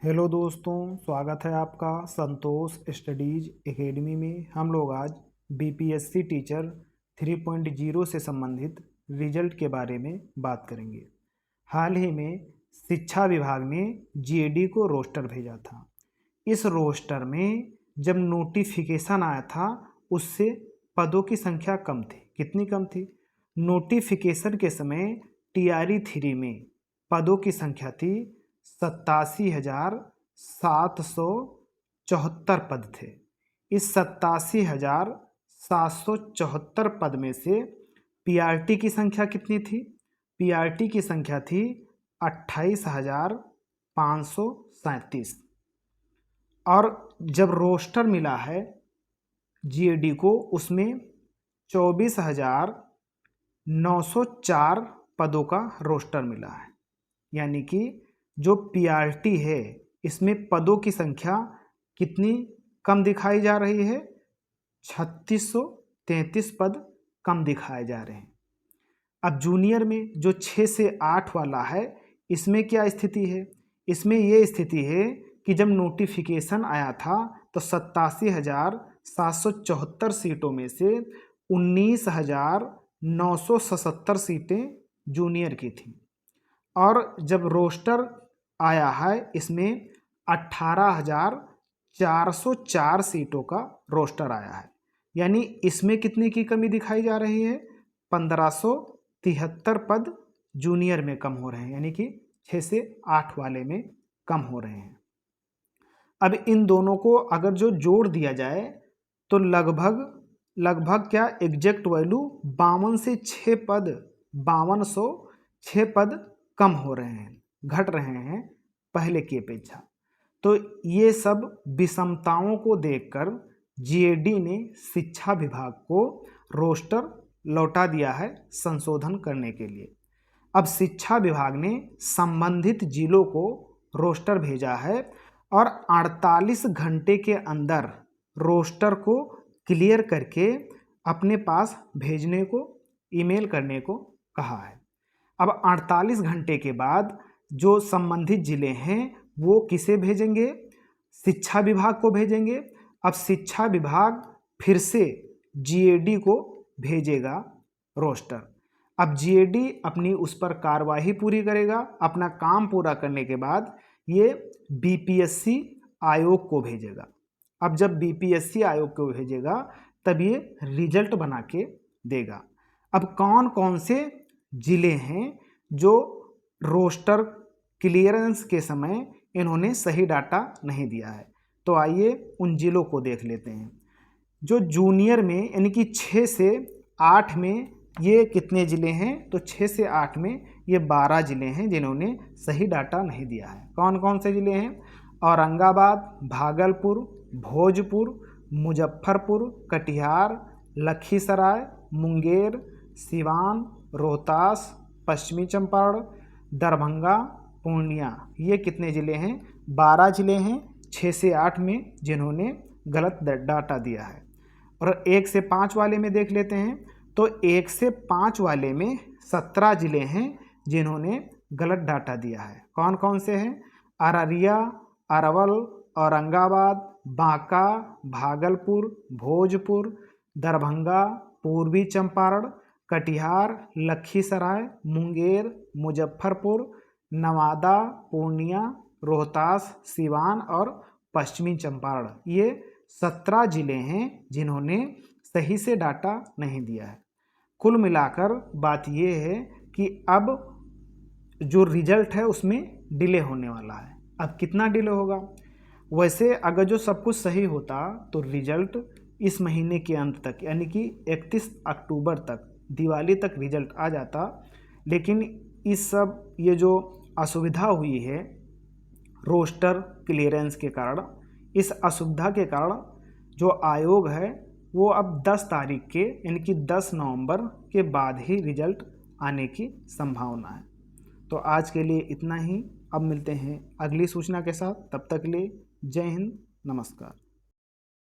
Hello दोस्तों, स्वागत है आपका संतोष स्टडीज एकेडमी में। हम लोग आज बीपीएससी टीचर 3.0 से संबंधित रिजल्ट के बारे में बात करेंगे। हाल ही में शिक्षा विभाग ने जीएडी को रोस्टर भेजा था। इस रोस्टर में जब नोटिफिकेशन आया था उससे पदों की संख्या कम थी। कितनी कम थी? नोटिफिकेशन के समय टीआरई 3 में पदों की संख्या थी 87,774 पद थे। इस 87,774 पद में से पीआरटी की संख्या कितनी थी? पीआरटी की संख्या थी 28,537। और जब रोस्टर मिला है जीएडी को उसमें 24,904 पदों का रोस्टर मिला है। यानी कि जो पीआरटी है इसमें पदों की संख्या कितनी कम दिखाई जा रही है? 3633 पद कम दिखाए जा रहे हैं। अब जूनियर में जो 6 से 8 वाला है इसमें क्या स्थिति है? इसमें ये स्थिति है कि जब नोटिफिकेशन आया था तो 87,774 सीटों में से 19,977 सीटें जूनियर की थी। और जब रोस्टर आया है इसमें 18,404 सीटों का रोस्टर आया है। यानी इसमें कितने की कमी दिखाई जा रही है? 1573 पद जूनियर में कम हो रहे हैं, यानी कि 6 से 8 वाले में कम हो रहे हैं। अब इन दोनों को अगर जो जोड़ दिया जाए तो लगभग क्या एग्जैक्ट वैल्यू 52 से 6 पद 5206 पद कम हो रहे हैं, घट रहे हैं पहले की अपेक्षा। तो ये सब विषमताओं को देखकर जीएडी ने शिक्षा विभाग को रोस्टर लौटा दिया है संशोधन करने के लिए। अब शिक्षा विभाग ने संबंधित जिलों को रोस्टर भेजा है और 48 घंटे के अंदर रोस्टर को क्लियर करके अपने पास भेजने को, ईमेल करने को कहा है। अब 48 घंटे के बाद जो संबंधित जिले हैं वो किसे भेजेंगे? शिक्षा विभाग को भेजेंगे। अब शिक्षा विभाग फिर से जीएडी को भेजेगा रोस्टर। अब जीएडी अपनी उस पर कार्रवाई पूरी करेगा। अपना काम पूरा करने के बाद ये बीपीएससी आयोग को भेजेगा। अब जब बीपीएससी आयोग को भेजेगा तब ये रिजल्ट बना के देगा। अब कौन कौन से जिले हैं जो रोस्टर क्लियरेंस के समय इन्होंने सही डाटा नहीं दिया है, तो आइए उन जिलों को देख लेते हैं। जो जूनियर में यानी कि 6 से 8 में ये कितने ज़िले हैं? तो 6 से 8 में ये 12 ज़िले हैं जिन्होंने सही डाटा नहीं दिया है। कौन कौन से ज़िले हैं? औरंगाबाद, भागलपुर, भोजपुर, मुजफ्फरपुर, कटिहार, लखीसराय, मुंगेर, सिवान, रोहतास, पश्चिमी चंपारण, दरभंगा, पूर्णिया। ये कितने ज़िले हैं? 12 ज़िले हैं 6 से 8 में जिन्होंने गलत डाटा दिया है। और 1 से 5 वाले में देख लेते हैं तो 1 से 5 वाले में 17 ज़िले हैं जिन्होंने गलत डाटा दिया है। कौन कौन से हैं? अररिया, अरवल, औरंगाबाद, बांका, भागलपुर, भोजपुर, दरभंगा, पूर्वी चंपारण, कटिहार, लखीसराय, मुंगेर, मुजफ्फरपुर, नवादा, पूर्णिया, रोहतास, सिवान और पश्चिमी चंपारण। ये 17 ज़िले हैं जिन्होंने सही से डाटा नहीं दिया है। कुल मिलाकर बात ये है कि अब जो रिजल्ट है उसमें डिले होने वाला है। अब कितना डिले होगा? वैसे अगर जो सब कुछ सही होता तो रिजल्ट इस महीने के अंत तक यानी कि 31 अक्टूबर तक, दिवाली तक रिजल्ट आ जाता। लेकिन इस सब ये जो असुविधा हुई है रोस्टर क्लियरेंस के कारण, इस असुविधा के कारण जो आयोग है वो अब 10 तारीख के यानी कि 10 नवंबर के बाद ही रिजल्ट आने की संभावना है। तो आज के लिए इतना ही। अब मिलते हैं अगली सूचना के साथ। तब तक के लिए जय हिंद, नमस्कार।